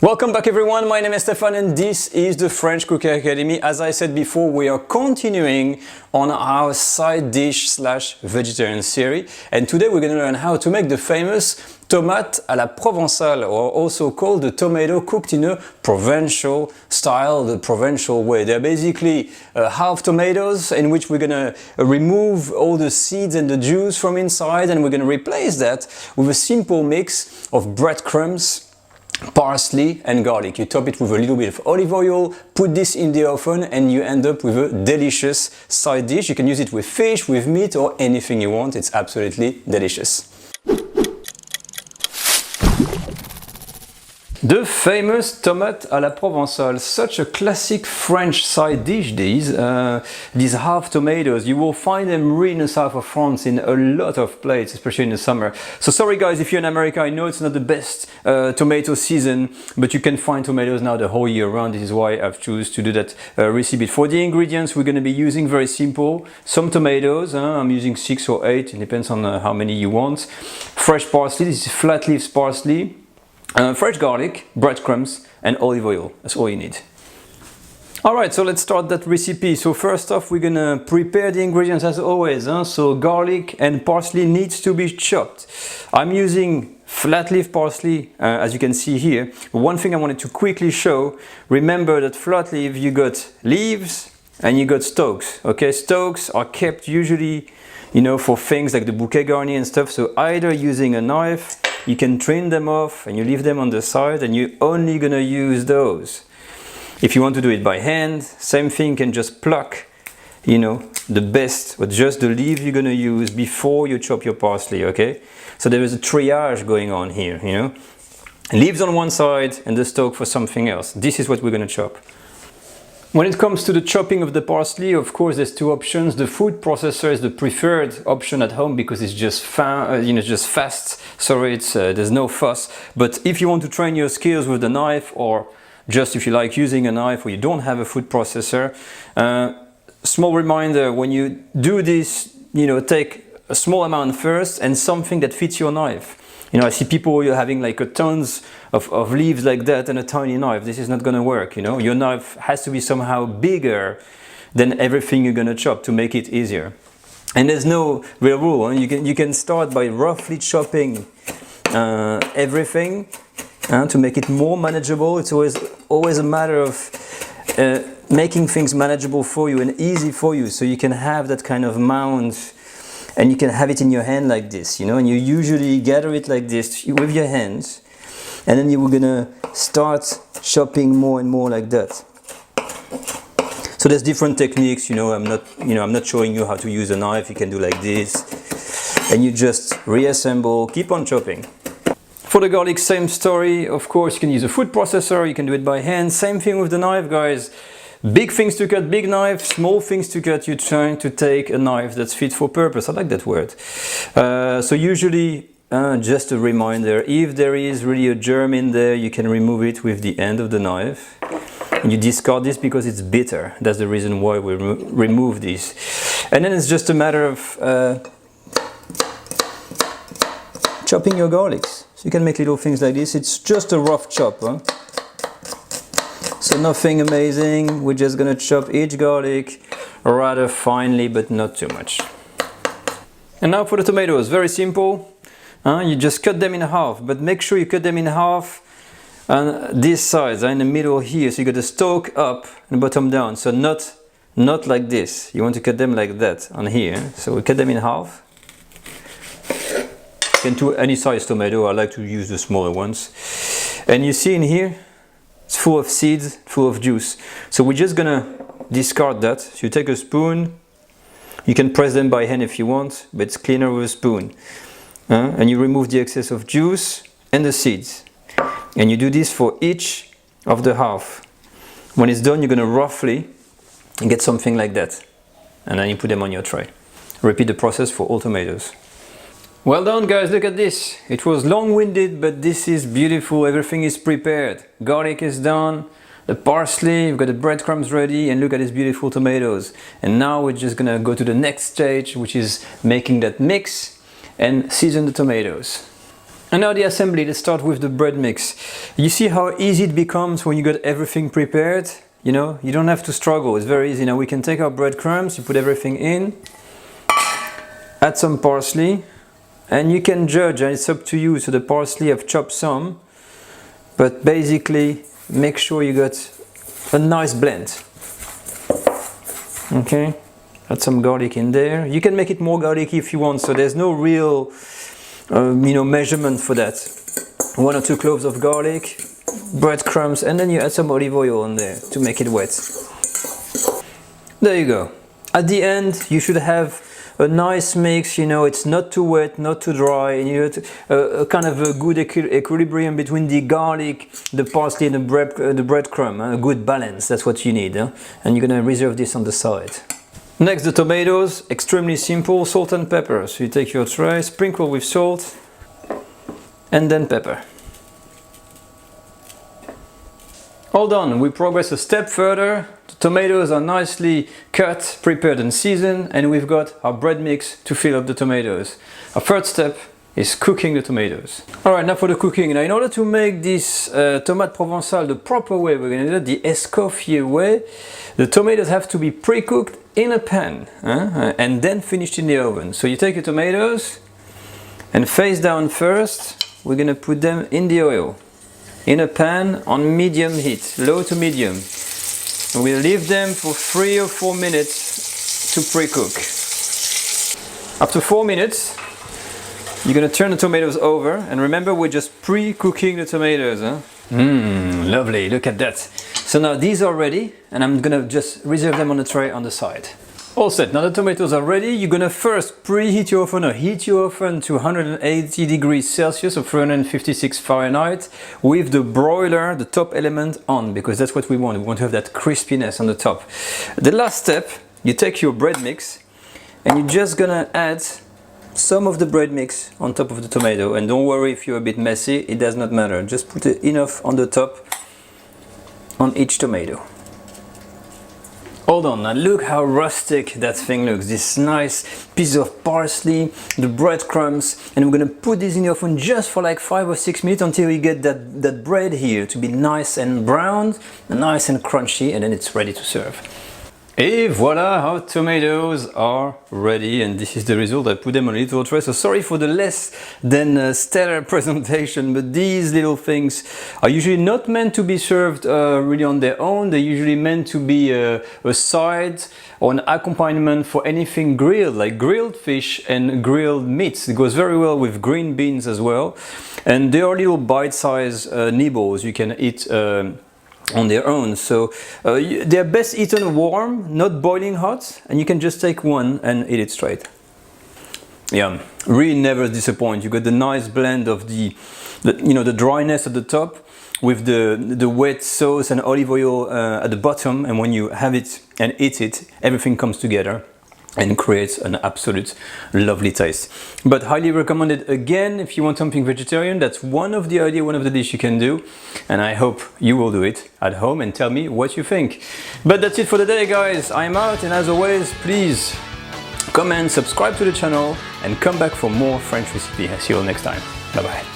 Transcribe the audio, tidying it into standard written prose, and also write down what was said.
Welcome back everyone, my name is Stefan and this is the French Cookware Academy. As I said before, we are continuing on our side dish slash vegetarian series, and today we're going to learn how to make the famous tomate à la Provençale, or also called the tomato cooked in a Provencal style, the Provencal way. They're basically half tomatoes in which we're going to remove all the seeds and the juice from inside, and we're going to replace that with a simple mix of breadcrumbs, parsley and garlic. You top it with a little bit of olive oil, put this in the oven, and you end up with a delicious side dish. You can use it with fish, with meat, or anything you want. It's absolutely delicious. The famous tomate à la Provençale, such a classic French side dish. These half tomatoes, you will find them really in the south of France in a lot of plates, especially in the summer. So sorry guys, if you're in America, I know it's not the best tomato season, but you can find tomatoes now the whole year round. This is why I've chosen to do that recipe. For the ingredients, we're going to be using very simple. Some tomatoes, I'm using 6 or 8, it depends on how many you want. Fresh parsley, this is flat leaves parsley. Fresh garlic, breadcrumbs and olive oil, that's all you need. Alright, so let's start that recipe. So first off, we're gonna prepare the ingredients as always. So garlic and parsley needs to be chopped. I'm using flat leaf parsley, as you can see here. One thing I wanted to quickly show, remember that flat leaf, you got leaves and you got stalks. Okay, stalks are kept usually, you know, for things like the bouquet garni and stuff. So either using a knife, you can trim them off and you leave them on the side, and you're only gonna use those. If you want to do it by hand, same thing, you can just pluck, you know, the best, but just the leaf you're gonna use before you chop your parsley, okay? So there is a triage going on here, you know? Leaves on one side and the stalk for something else. This is what we're gonna chop. When it comes to the chopping of the parsley, of course, there's two options. The food processor is the preferred option at home because it's just fast. Sorry, there's no fuss. But if you want to train your skills with the knife, or just if you like using a knife or you don't have a food processor, small reminder: when you do this, you know, take a small amount first and something that fits your knife. You know, I see people having like tons of leaves like that and a tiny knife. This is not going to work, you know. Your knife has to be somehow bigger than everything you're going to chop to make it easier. And there's no real rule. You can start by roughly chopping everything to make it more manageable. It's always a matter of making things manageable for you and easy for you, so you can have that kind of mound. And you can have it in your hand like this, you know, and you usually gather it like this with your hands, and then you're gonna start chopping more and more like that. So there's different techniques, you know. I'm not showing you how to use a knife. You can do like this, and you just reassemble, keep on chopping. For the garlic, same story. Of course, you can use a food processor. You can do it by hand. Same thing with the knife, guys. Big things to cut, big knife. Small things to cut, you're trying to take a knife that's fit for purpose. I like that word. So usually, just a reminder, if there is really a germ in there, you can remove it with the end of the knife. And you discard this because it's bitter. That's the reason why we remove this. And then it's just a matter of chopping your garlics. So you can make little things like this. It's just a rough chop, huh? So nothing amazing, we're just gonna chop each garlic rather finely, but not too much. And now for the tomatoes, very simple. You just cut them in half, but make sure you cut them in half on these sides, in the middle here. So you got the stalk up and bottom down, so not like this. You want to cut them like that on here. So we cut them in half. You can do any size tomato, I like to use the smaller ones. And you see in here, it's full of seeds, full of juice. So we're just gonna discard that. So you take a spoon, you can press them by hand if you want, but it's cleaner with a spoon. And you remove the excess of juice and the seeds. And you do this for each of the half. When it's done, you're gonna roughly get something like that. And then you put them on your tray. Repeat the process for all tomatoes. Well done guys, look at this. It was long-winded, but this is beautiful. Everything is prepared. Garlic is done, the parsley, we've got the breadcrumbs ready, and look at these beautiful tomatoes. And now we're just gonna go to the next stage, which is making that mix and season the tomatoes. And now the assembly. Let's start with the bread mix. You see how easy it becomes when you got everything prepared? You know, you don't have to struggle, it's very easy. Now we can take our breadcrumbs, you put everything in, add some parsley, and you can judge, and it's up to you. So the parsley I've chopped some, but basically make sure you got a nice blend. Okay, add some garlic in there. You can make it more garlicky if you want, so there's no real measurement for that. 1 or 2 cloves of garlic, breadcrumbs, and then you add some olive oil on there to make it wet. There you go. At the end you should have a nice mix, you know, it's not too wet, not too dry, and you have a kind of a good equilibrium between the garlic, the parsley and the breadcrumb, a good balance, that's what you need. And you're gonna reserve this on the side. Next, the tomatoes, extremely simple, salt and pepper. So you take your tray, sprinkle with salt, and then pepper. All done, we progress a step further. The tomatoes are nicely cut, prepared and seasoned, and we've got our bread mix to fill up the tomatoes. Our third step is cooking the tomatoes. Alright, now for the cooking. Now in order to make this tomate provençal the proper way, we're going to do it the Escoffier way. The tomatoes have to be pre-cooked in a pan and then finished in the oven. So you take your tomatoes and face down first, we're going to put them in the oil. In a pan on medium heat, low to medium. And we'll leave them for 3 or 4 minutes to pre-cook. After 4 minutes, you're going to turn the tomatoes over, and remember we're just pre-cooking the tomatoes. Lovely, look at that. So now these are ready, and I'm going to just reserve them on the tray on the side. All set, now the tomatoes are ready. You're going to first preheat your oven or heat your oven to 180 degrees Celsius or 356 Fahrenheit with the broiler, the top element on, because that's what we want. We want to have that crispiness on the top. The last step, you take your bread mix and you're just going to add some of the bread mix on top of the tomato. And don't worry if you're a bit messy, it does not matter. Just put enough on the top on each tomato. Hold on, now look how rustic that thing looks. This nice piece of parsley, the breadcrumbs, and we're gonna put this in the oven just for like 5 or 6 minutes until we get that bread here to be nice and browned, nice and crunchy, and then it's ready to serve. Et voila, our tomatoes are ready, and this is the result. I put them on a little tray, so sorry for the less than stellar presentation, but these little things are usually not meant to be served really on their own. They're usually meant to be a side or an accompaniment for anything grilled, like grilled fish and grilled meats. It goes very well with green beans as well, and they are little bite-sized nibbles you can eat on their own. So they're best eaten warm, not boiling hot, and you can just take one and eat it straight. Yum, really never disappoint. You got the nice blend of the dryness at the top with the wet sauce and olive oil at the bottom, and when you have it and eat it, everything comes together and creates an absolute lovely taste. But highly recommended again if you want something vegetarian. That's one of the dishes you can do, and I hope you will do it at home and tell me what you think. But that's it for the day, guys. I'm out, and as always, please comment, subscribe to the channel, and come back for more French recipe. I'll see you all next time. Bye bye.